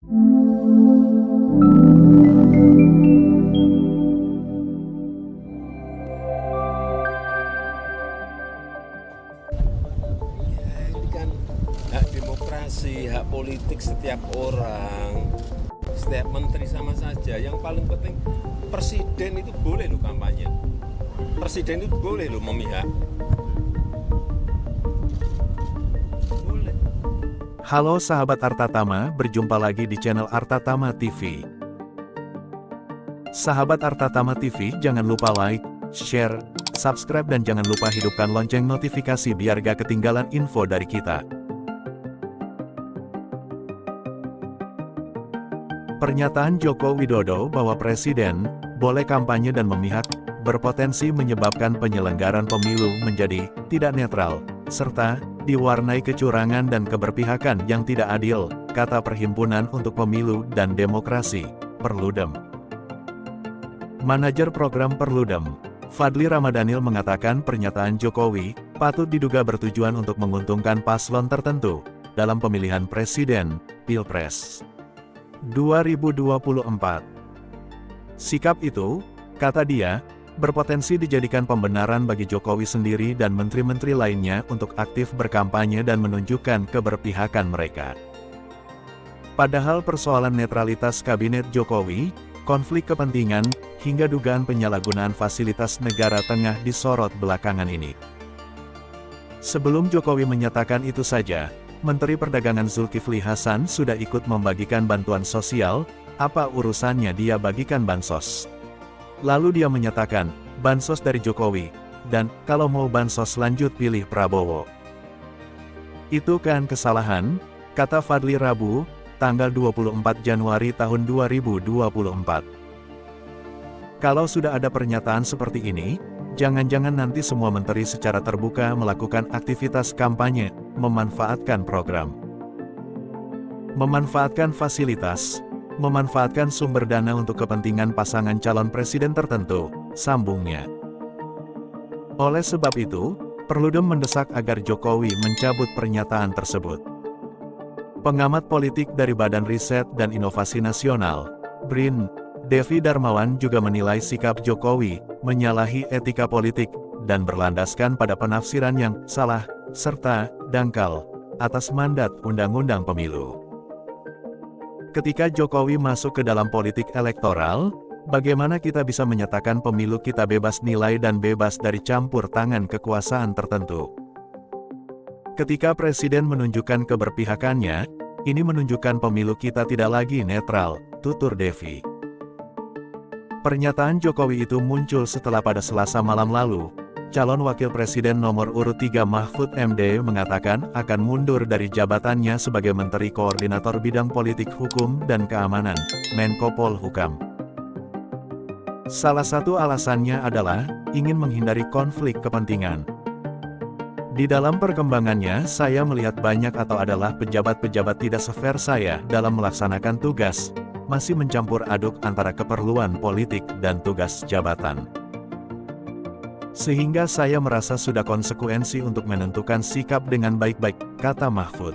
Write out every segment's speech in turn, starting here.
Ini kan hak demokrasi, hak politik setiap orang, setiap menteri sama saja. Yang paling penting presiden itu boleh loh kampanye. Presiden itu boleh loh memihak. Boleh. Halo sahabat Artatama, berjumpa lagi di channel Artatama TV. Sahabat Artatama TV, jangan lupa like, share, subscribe dan jangan lupa hidupkan lonceng notifikasi biar gak ketinggalan info dari kita. Pernyataan Joko Widodo bahwa Presiden boleh kampanye dan memihak berpotensi menyebabkan penyelenggaraan pemilu menjadi tidak netral, serta diwarnai kecurangan dan keberpihakan yang tidak adil, kata Perhimpunan untuk Pemilu dan Demokrasi, Perludem. Manajer Program Perludem, Fadli Ramadhanil mengatakan pernyataan Jokowi patut diduga bertujuan untuk menguntungkan paslon tertentu dalam pemilihan presiden, Pilpres 2024. Sikap itu, kata dia, berpotensi dijadikan pembenaran bagi Jokowi sendiri dan menteri-menteri lainnya untuk aktif berkampanye dan menunjukkan keberpihakan mereka. Padahal persoalan netralitas kabinet Jokowi, konflik kepentingan, hingga dugaan penyalahgunaan fasilitas negara tengah disorot belakangan ini. Sebelum Jokowi menyatakan itu saja, Menteri Perdagangan Zulkifli Hasan sudah ikut membagikan bantuan sosial, apa urusannya dia bagikan bansos? Lalu dia menyatakan, bansos dari Jokowi, dan kalau mau bansos lanjut pilih Prabowo. Itu kan kesalahan, kata Fadli Rabu, tanggal 24 Januari tahun 2024. Kalau sudah ada pernyataan seperti ini, jangan-jangan nanti semua menteri secara terbuka melakukan aktivitas kampanye, memanfaatkan program, memanfaatkan fasilitas, memanfaatkan sumber dana untuk kepentingan pasangan calon presiden tertentu, sambungnya. Oleh sebab itu, Perludem mendesak agar Jokowi mencabut pernyataan tersebut. Pengamat politik dari Badan Riset dan Inovasi Nasional, BRIN, Devi Darmawan juga menilai sikap Jokowi menyalahi etika politik dan berlandaskan pada penafsiran yang salah, serta dangkal, atas mandat Undang-Undang Pemilu. Ketika Jokowi masuk ke dalam politik elektoral, bagaimana kita bisa menyatakan pemilu kita bebas nilai dan bebas dari campur tangan kekuasaan tertentu? Ketika Presiden menunjukkan keberpihakannya, ini menunjukkan pemilu kita tidak lagi netral, tutur Devi. Pernyataan Jokowi itu muncul setelah pada Selasa malam lalu, calon wakil presiden nomor urut 3 Mahfud MD mengatakan akan mundur dari jabatannya sebagai Menteri Koordinator Bidang Politik Hukum dan Keamanan, Menko Polhukam. Salah satu alasannya adalah ingin menghindari konflik kepentingan. Di dalam perkembangannya, saya melihat banyak atau adalah pejabat-pejabat tidak sefair saya dalam melaksanakan tugas, masih mencampur aduk antara keperluan politik dan tugas jabatan. Sehingga saya merasa sudah konsekuensi untuk menentukan sikap dengan baik-baik, kata Mahfud.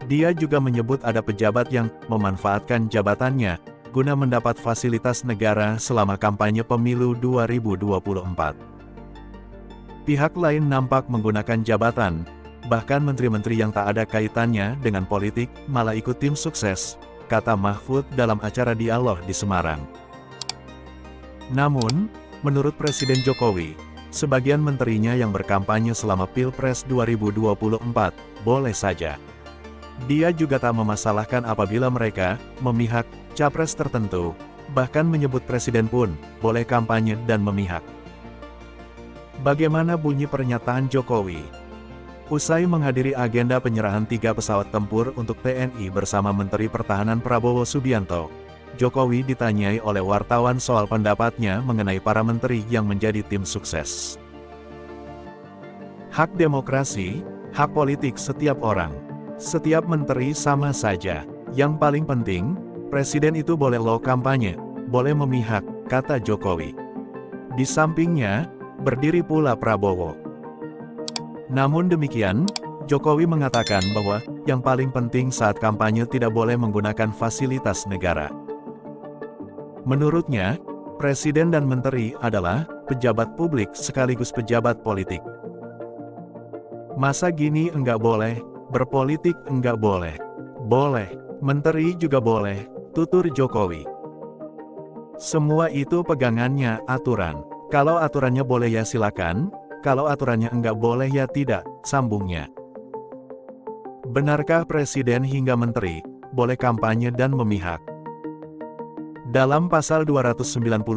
Dia juga menyebut ada pejabat yang memanfaatkan jabatannya guna mendapat fasilitas negara selama kampanye pemilu 2024. Pihak lain nampak menggunakan jabatan, bahkan menteri-menteri yang tak ada kaitannya dengan politik malah ikut tim sukses, kata Mahfud dalam acara dialog di Semarang. Namun, menurut Presiden Jokowi, sebagian menterinya yang berkampanye selama Pilpres 2024, boleh saja. Dia juga tak memasalahkan apabila mereka memihak capres tertentu, bahkan menyebut Presiden pun boleh kampanye dan memihak. Bagaimana bunyi pernyataan Jokowi? Usai menghadiri agenda penyerahan 3 pesawat tempur untuk TNI bersama Menteri Pertahanan Prabowo Subianto, Jokowi ditanyai oleh wartawan soal pendapatnya mengenai para menteri yang menjadi tim sukses. Hak demokrasi, hak politik setiap orang. Setiap menteri sama saja. Yang paling penting, presiden itu boleh loh kampanye, boleh memihak, kata Jokowi. Di sampingnya, berdiri pula Prabowo. Namun demikian, Jokowi mengatakan bahwa yang paling penting saat kampanye tidak boleh menggunakan fasilitas negara. Menurutnya, presiden dan menteri adalah pejabat publik sekaligus pejabat politik. Masa gini enggak boleh, berpolitik enggak boleh. Boleh, menteri juga boleh, tutur Jokowi. Semua itu pegangannya aturan. Kalau aturannya boleh ya silakan, kalau aturannya enggak boleh ya tidak, sambungnya. Benarkah presiden hingga menteri boleh kampanye dan memihak? Dalam pasal 299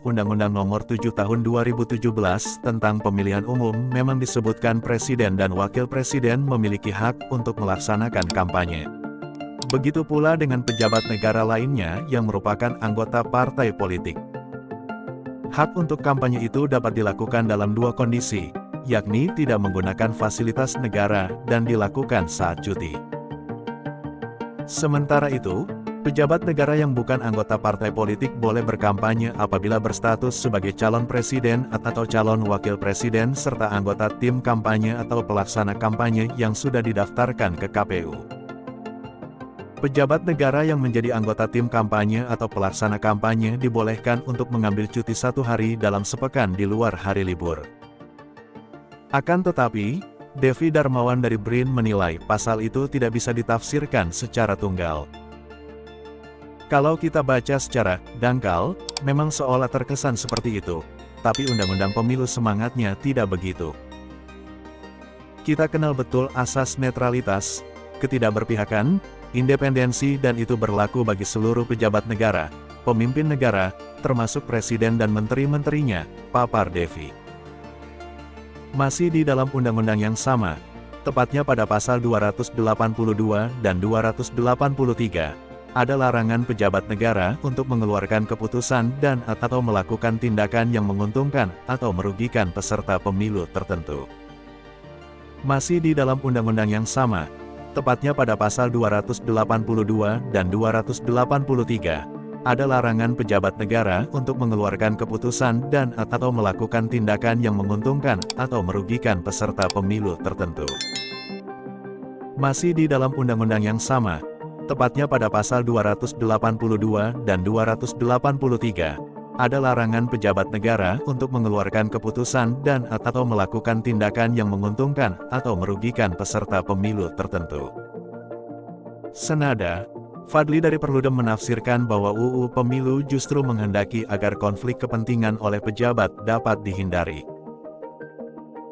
Undang-Undang Nomor 7 Tahun 2017 tentang Pemilihan Umum memang disebutkan presiden dan wakil presiden memiliki hak untuk melaksanakan kampanye. Begitu pula dengan pejabat negara lainnya yang merupakan anggota partai politik. Hak untuk kampanye itu dapat dilakukan dalam dua kondisi, yakni tidak menggunakan fasilitas negara dan dilakukan saat cuti. Sementara itu, pejabat negara yang bukan anggota partai politik boleh berkampanye apabila berstatus sebagai calon presiden atau calon wakil presiden serta anggota tim kampanye atau pelaksana kampanye yang sudah didaftarkan ke KPU. Pejabat negara yang menjadi anggota tim kampanye atau pelaksana kampanye dibolehkan untuk mengambil cuti 1 hari dalam sepekan di luar hari libur. Akan tetapi, Devi Darmawan dari BRIN menilai pasal itu tidak bisa ditafsirkan secara tunggal. Kalau kita baca secara dangkal, memang seolah terkesan seperti itu, tapi Undang-Undang Pemilu semangatnya tidak begitu. Kita kenal betul asas netralitas, ketidakberpihakan, independensi dan itu berlaku bagi seluruh pejabat negara, pemimpin negara, termasuk presiden dan menteri-menterinya, papar Devi. Masih di dalam undang-undang yang sama, tepatnya pada pasal 282 dan 283, ada larangan pejabat negara untuk mengeluarkan keputusan dan atau melakukan tindakan yang menguntungkan atau merugikan peserta pemilu tertentu. Masih di dalam undang-undang yang sama, tepatnya pada pasal 282 dan 283, ada larangan pejabat negara untuk mengeluarkan keputusan dan atau melakukan tindakan yang menguntungkan atau merugikan peserta pemilu tertentu. Masih di dalam undang-undang yang sama, tepatnya pada pasal 282 dan 283, ada larangan pejabat negara untuk mengeluarkan keputusan dan atau melakukan tindakan yang menguntungkan atau merugikan peserta pemilu tertentu. Senada, Fadli dari Perludem menafsirkan bahwa UU Pemilu justru menghendaki agar konflik kepentingan oleh pejabat dapat dihindari.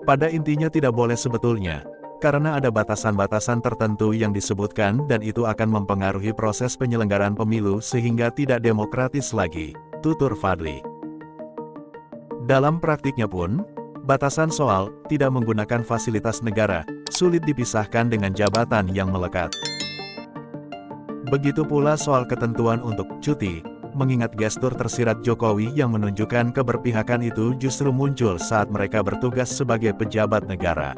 Pada intinya tidak boleh sebetulnya, karena ada batasan-batasan tertentu yang disebutkan dan itu akan mempengaruhi proses penyelenggaraan pemilu sehingga tidak demokratis lagi, tutur Fadli. Dalam praktiknya pun, batasan soal tidak menggunakan fasilitas negara sulit dipisahkan dengan jabatan yang melekat. Begitu pula soal ketentuan untuk cuti, mengingat gestur tersirat Jokowi yang menunjukkan keberpihakan itu justru muncul saat mereka bertugas sebagai pejabat negara.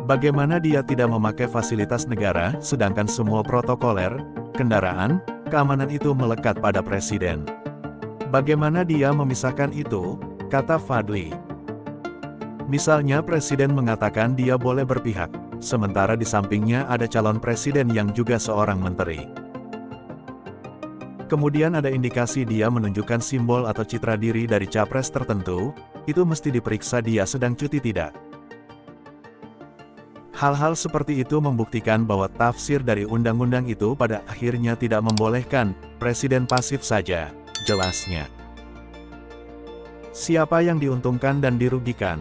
Bagaimana dia tidak memakai fasilitas negara, sedangkan semua protokoler, kendaraan, keamanan itu melekat pada presiden? Bagaimana dia memisahkan itu? Kata Fadli. Misalnya presiden mengatakan dia boleh berpihak, sementara di sampingnya ada calon presiden yang juga seorang menteri. Kemudian ada indikasi dia menunjukkan simbol atau citra diri dari capres tertentu, itu mesti diperiksa dia sedang cuti tidak. Hal-hal seperti itu membuktikan bahwa tafsir dari undang-undang itu pada akhirnya tidak membolehkan presiden pasif saja, jelasnya. Siapa yang diuntungkan dan dirugikan?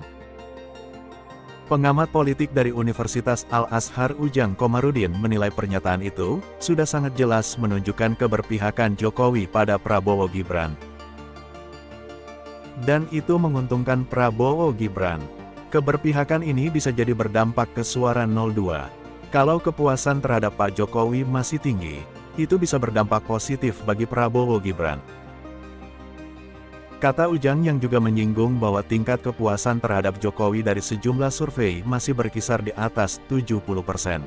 Pengamat politik dari Universitas Al-Azhar Ujang Komarudin menilai pernyataan itu sudah sangat jelas menunjukkan keberpihakan Jokowi pada Prabowo Gibran. Dan itu menguntungkan Prabowo Gibran. Keberpihakan ini bisa jadi berdampak ke suara 02. Kalau kepuasan terhadap Pak Jokowi masih tinggi, itu bisa berdampak positif bagi Prabowo Gibran. Kata Ujang yang juga menyinggung bahwa tingkat kepuasan terhadap Jokowi dari sejumlah survei masih berkisar di atas 70%.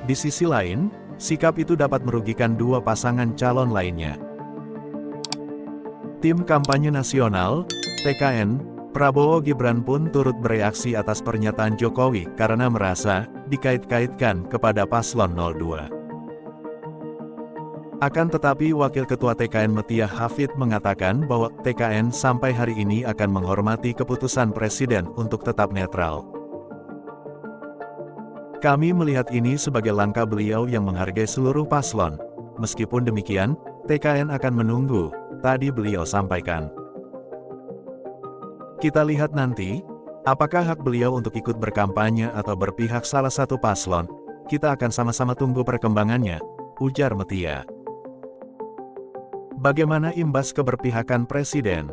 Di sisi lain, sikap itu dapat merugikan dua pasangan calon lainnya. Tim Kampanye Nasional, TKN, Prabowo Gibran pun turut bereaksi atas pernyataan Jokowi karena merasa dikait-kaitkan kepada paslon 02. Akan tetapi Wakil Ketua TKN Metiah Hafid mengatakan bahwa TKN sampai hari ini akan menghormati keputusan Presiden untuk tetap netral. Kami melihat ini sebagai langkah beliau yang menghargai seluruh paslon. Meskipun demikian, TKN akan menunggu, tadi beliau sampaikan. Kita lihat nanti, apakah hak beliau untuk ikut berkampanye atau berpihak salah satu paslon, kita akan sama-sama tunggu perkembangannya, ujar Metiah. Bagaimana imbas keberpihakan Presiden?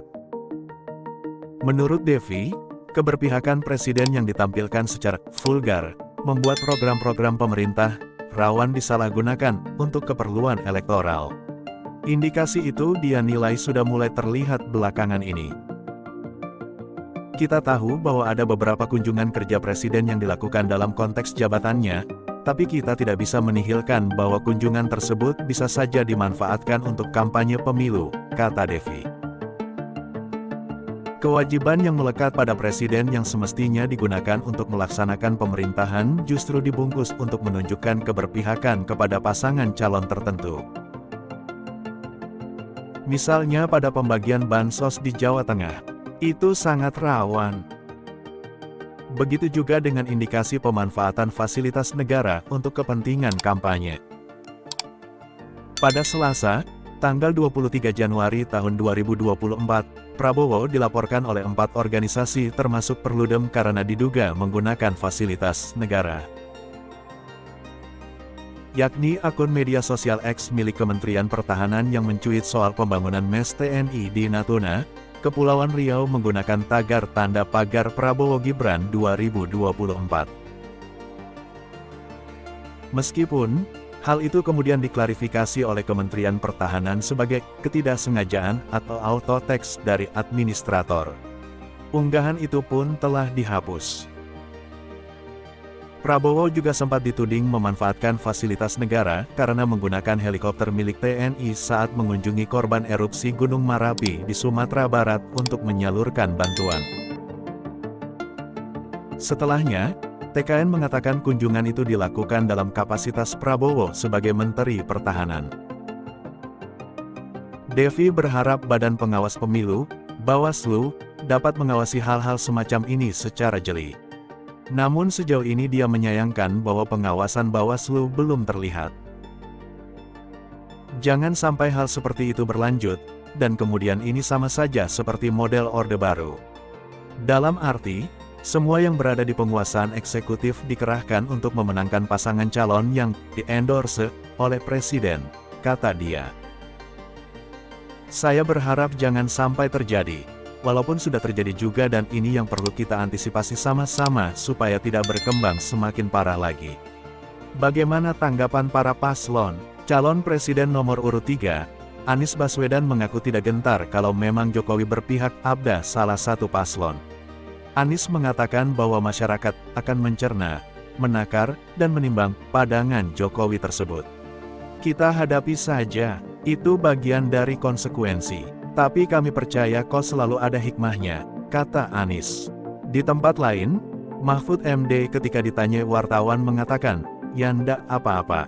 Menurut Devi, keberpihakan Presiden yang ditampilkan secara vulgar, membuat program-program pemerintah rawan disalahgunakan untuk keperluan elektoral. Indikasi itu dia nilai sudah mulai terlihat belakangan ini. Kita tahu bahwa ada beberapa kunjungan kerja Presiden yang dilakukan dalam konteks jabatannya, tapi kita tidak bisa menihilkan bahwa kunjungan tersebut bisa saja dimanfaatkan untuk kampanye pemilu, kata Devi. Kewajiban yang melekat pada Presiden yang semestinya digunakan untuk melaksanakan pemerintahan justru dibungkus untuk menunjukkan keberpihakan kepada pasangan calon tertentu. Misalnya pada pembagian bansos di Jawa Tengah. Itu sangat rawan. Begitu juga dengan indikasi pemanfaatan fasilitas negara untuk kepentingan kampanye. Pada Selasa, tanggal 23 Januari tahun 2024, Prabowo dilaporkan oleh 4 organisasi termasuk Perludem karena diduga menggunakan fasilitas negara. Yakni akun media sosial X milik Kementerian Pertahanan yang mencuit soal pembangunan MES TNI di Natuna, Kepulauan Riau menggunakan tagar tanda pagar Prabowo Gibran 2024. Meskipun, hal itu kemudian diklarifikasi oleh Kementerian Pertahanan sebagai ketidaksengajaan atau auto-text dari administrator. Unggahan itu pun telah dihapus. Prabowo juga sempat dituding memanfaatkan fasilitas negara karena menggunakan helikopter milik TNI saat mengunjungi korban erupsi Gunung Merapi di Sumatera Barat untuk menyalurkan bantuan. Setelahnya, TKN mengatakan kunjungan itu dilakukan dalam kapasitas Prabowo sebagai Menteri Pertahanan. Devi berharap Badan Pengawas Pemilu, Bawaslu, dapat mengawasi hal-hal semacam ini secara jeli. Namun sejauh ini dia menyayangkan bahwa pengawasan Bawaslu belum terlihat. Jangan sampai hal seperti itu berlanjut, dan kemudian ini sama saja seperti model Orde Baru. Dalam arti, semua yang berada di penguasaan eksekutif dikerahkan untuk memenangkan pasangan calon yang di-endorse oleh Presiden, kata dia. Saya berharap jangan sampai terjadi. Walaupun sudah terjadi juga dan ini yang perlu kita antisipasi sama-sama supaya tidak berkembang semakin parah lagi. Bagaimana tanggapan para paslon? Calon Presiden nomor urut 3, Anies Baswedan mengaku tidak gentar kalau memang Jokowi berpihak pada salah satu paslon. Anies mengatakan bahwa masyarakat akan mencerna, menakar, dan menimbang pandangan Jokowi tersebut. Kita hadapi saja, itu bagian dari konsekuensi. Tapi kami percaya kok selalu ada hikmahnya, kata Anies. Di tempat lain, Mahfud MD ketika ditanya wartawan mengatakan, ya ndak apa-apa.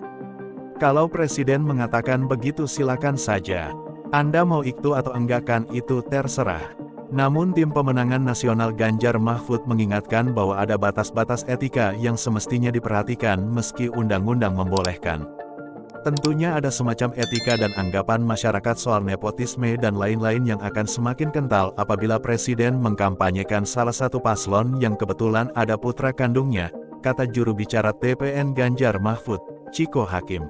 Kalau Presiden mengatakan begitu silakan saja. Anda mau itu atau enggak kan itu terserah. Namun tim pemenangan nasional Ganjar Mahfud mengingatkan bahwa ada batas-batas etika yang semestinya diperhatikan meski undang-undang membolehkan. Tentunya ada semacam etika dan anggapan masyarakat soal nepotisme dan lain-lain yang akan semakin kental apabila Presiden mengkampanyekan salah satu paslon yang kebetulan ada putra kandungnya, kata juru bicara TPN Ganjar Mahfud, Ciko Hakim.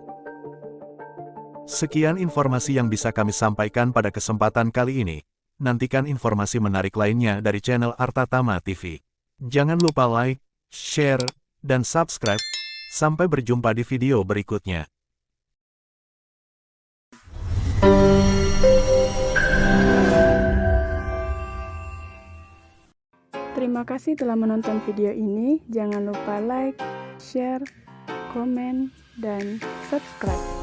Sekian informasi yang bisa kami sampaikan pada kesempatan kali ini. Nantikan informasi menarik lainnya dari channel Artatama TV. Jangan lupa like, share, dan subscribe. Sampai berjumpa di video berikutnya. Terima kasih telah menonton video ini. Jangan lupa like, share, komen, dan subscribe.